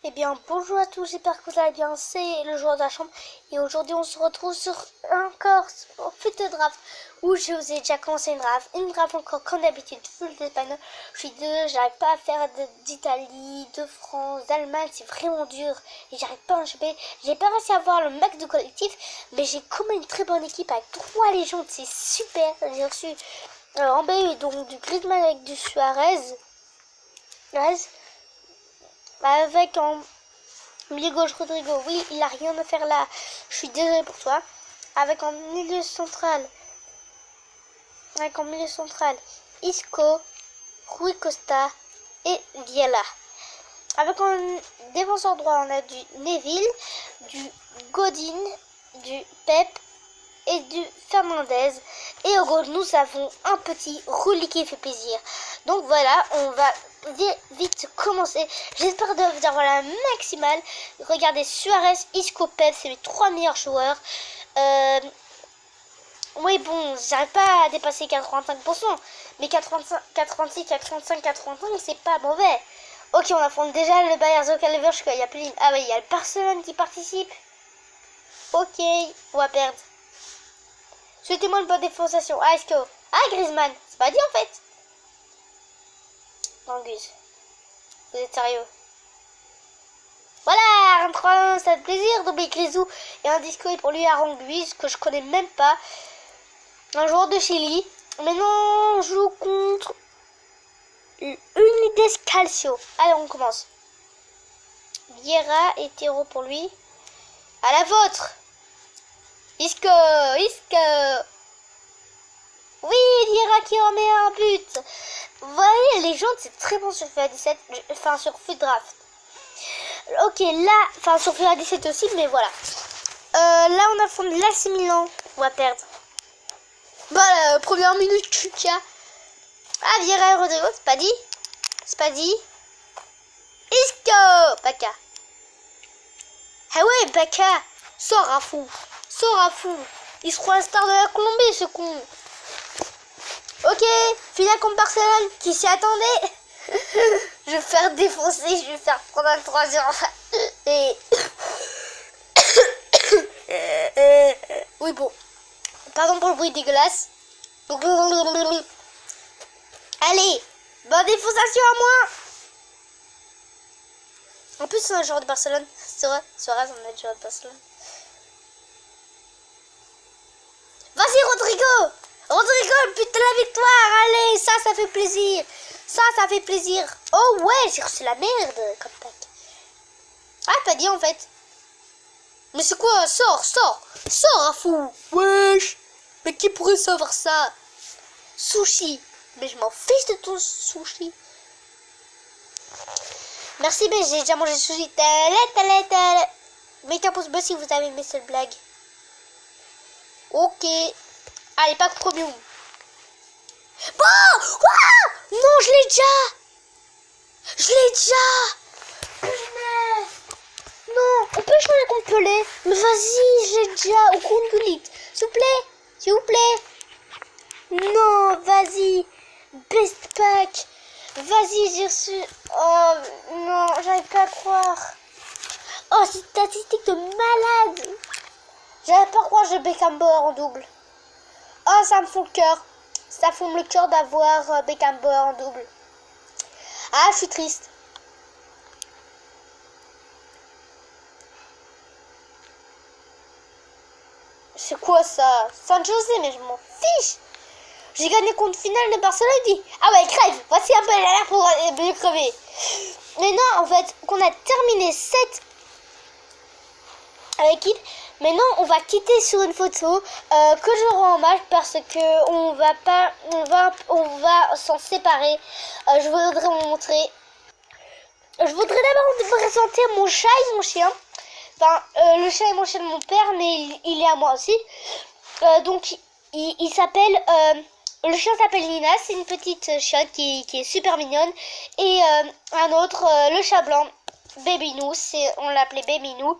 Eh bien, bonjour à tous, j'espère que vous allez bien, c'est le joueur de la chambre et aujourd'hui on se retrouve sur encore au fut de draft où je vous ai déjà commencé une draft encore comme d'habitude, full d'espagnol. Je suis désolée, j'arrive pas à faire d'Italie, de France, d'Allemagne, c'est vraiment dur et j'arrive pas à en choper. J'ai pas réussi à avoir le max de collectif, mais j'ai quand même une très bonne équipe avec 3 légendes, c'est super. J'ai reçu en BU donc du Griezmann avec du Suarez. Avec en milieu gauche Rodrigo, oui, il a rien à faire là. Je suis désolée pour toi. Avec en milieu central, Isco, Rui Costa et Viella. Avec en défenseur droit, on a du Neville, du Godin, du Pep et du Fernandez. Et au gauche, nous avons un petit Rulli qui fait plaisir. Donc voilà, on va vite commencer. J'espère de vous avoir la maximale. Regardez, Suarez, Isco, Pep, c'est mes 3 meilleurs joueurs. Oui, bon, j'arrive pas à dépasser 85%. Mais 85, 86, 85, 85, c'est pas mauvais. Ok, on affronte déjà le Bayer Leverkusen. Il y a plus... Ah oui, il y a le Barcelone qui participe. Ok, on va perdre. Souhaitez-moi une bonne défensation. Ah, Isco. Ah, Griezmann. C'est pas dit en fait. Non, Gus. Vous êtes sérieux? Voilà, un 3-1, ça fait plaisir. Double Grisou et un disco pour lui à Ranguise que je connais même pas. Un joueur de Chili. Maintenant, on joue contre Unides Calcio. Allez, on commence. Vieira et Théro pour lui. À la vôtre. Isco. Oui, Vieira qui en met un but. Vous voyez, les gens, c'est très bon sur FIFA 17, enfin sur FUT Draft. Ok, là, enfin sur FIFA 17 aussi, mais voilà. Là, on affronte l'AC Milan. On va perdre. Voilà, première minute, Chucha. Ah, Vieira et Rodrigo, c'est pas dit. C'est pas dit. Isco. Baka. Ah ouais, Baka. Sors à fou. Il se croit la star de la Colombie, ce con. Ok, finale contre Barcelone, qui s'y attendait. Je vais faire défoncer, je vais faire prendre un 3-0. Et... oui, bon. Pardon pour le bruit dégueulasse. Allez, bonne défoncation à moi. En plus, c'est un joueur de Barcelone. C'est vrai, Suarez, on a un joueur de Barcelone. Vas-y, Rodrigo, le but de la victoire. Allez, ça fait plaisir. Ça fait plaisir. Oh ouais, j'ai reçu la merde comme pack. Ah, pas dit en fait. Mais c'est quoi? Sors à fou. Wesh. Mais qui pourrait savoir ça? Sushi. Mais je m'en fiche de ton sushi. Merci, mais j'ai déjà mangé sushi. Mettez un pouce bleu si vous avez aimé cette blague. Ok. Allez, pack premium. Bon! Ouah! Non, je l'ai déjà. Non, on peut changer contre Pelé. Mais vas-y, je l'ai déjà. Au compte Gullit. S'il vous plaît. Non, vas-y. Best pack. Vas-y, j'ai reçu. Oh, non, j'arrive pas à croire. Oh, c'est statistique de malade. J'arrive pas à croire que j'ai Beckenbauer en double. Oh, ça me fout le cœur. Ça fout le cœur d'avoir Beckenbauer en double. Ah, je suis triste. C'est quoi ça? San José, mais je m'en fiche. J'ai gagné contre finale de Barcelone. Dit ah ouais, crève. Voici un peu l'air pour mieux crever. Mais non, en fait, qu'on a terminé cette équipe. Maintenant, on va quitter sur une photo que je rends hommage parce que on va s'en séparer. Je voudrais vous montrer. Je voudrais d'abord vous présenter mon chat et mon chien. Enfin, le chat et mon chien de mon père, mais il est à moi aussi. Donc, il s'appelle... le chien s'appelle Nina, c'est une petite chiotte qui est super mignonne. Et un autre, le chat blanc, Babynou, on l'appelait Babynou.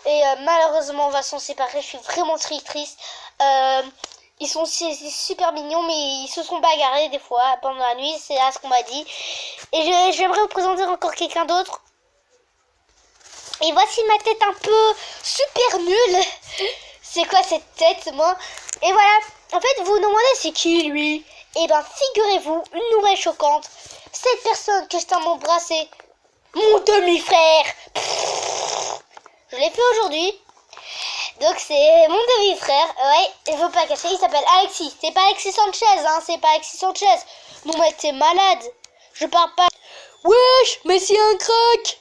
Et malheureusement, on va s'en séparer, je suis vraiment triste. Ils sont super mignons, mais ils se sont bagarrés des fois pendant la nuit, c'est à ce qu'on m'a dit. Et j'aimerais vous présenter encore quelqu'un d'autre. Et voici ma tête un peu super nulle. C'est quoi cette tête, moi? Et voilà. En fait, vous vous demandez c'est qui lui? Eh ben, figurez-vous, une nouvelle choquante. Cette personne que je t'ai embrassé, mon demi-frère. Je l'ai fait aujourd'hui. Donc c'est mon demi-frère. Ouais, il veut pas cacher. Il s'appelle Alexis. C'est pas Alexis Sanchez, hein. C'est pas Alexis Sanchez. Non mais t'es malade. Je parle pas. Wesh, mais c'est un crack.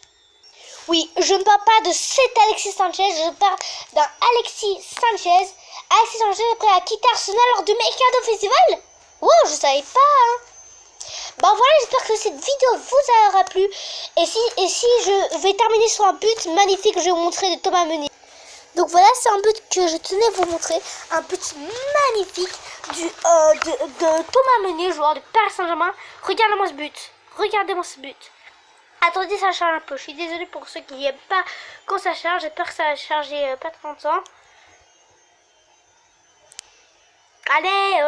Oui, je ne parle pas de cet Alexis Sanchez. Je parle d'un Alexis Sanchez. Alexis Sanchez est prêt à quitter Arsenal lors du Mercato Festival. Wow, je savais pas. Hein. Bon voilà, j'espère que cette vidéo vous aura plu. Et si je vais terminer sur un but magnifique que je vais vous montrer de Thomas Meunier. Donc voilà, c'est un but que je tenais à vous montrer. Un but magnifique de Thomas Meunier, joueur de Paris Saint-Germain. Regardez-moi ce but. Regardez-moi ce but. Attendez, ça charge un peu. Je suis désolée pour ceux qui n'aiment pas quand ça charge. J'ai peur que ça va charger pas trop longtemps. Allez,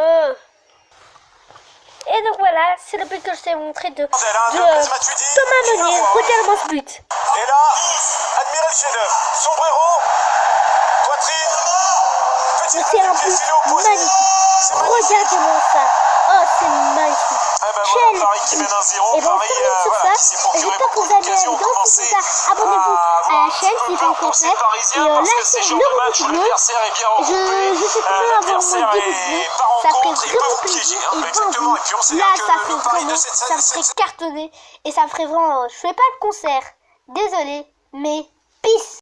Et donc voilà, c'est le but que je t'ai montré de Thomas Meunier. Regarde-moi ce but. Et là, admirez le chef-d'œuvre. Sombrero, poitrine, petit c'est un but magnifique. Regardez-moi ça. Oh, c'est magnifique. Voilà, Paris qui mène 1-0. Et bon, Paris, voilà, j'espère que vous avez aimé la vidéo. Si c'est ça, abonnez-vous à la chaîne si vous connaissez. Et lâchez le rouge bleu. Je sais combien avoir moins 10 bleus. Ça ferait vraiment plaisir. Et bon, là, ça ferait cartonner. Et ça me ferait vraiment. Je fais pas de concert. Désolé, mais peace.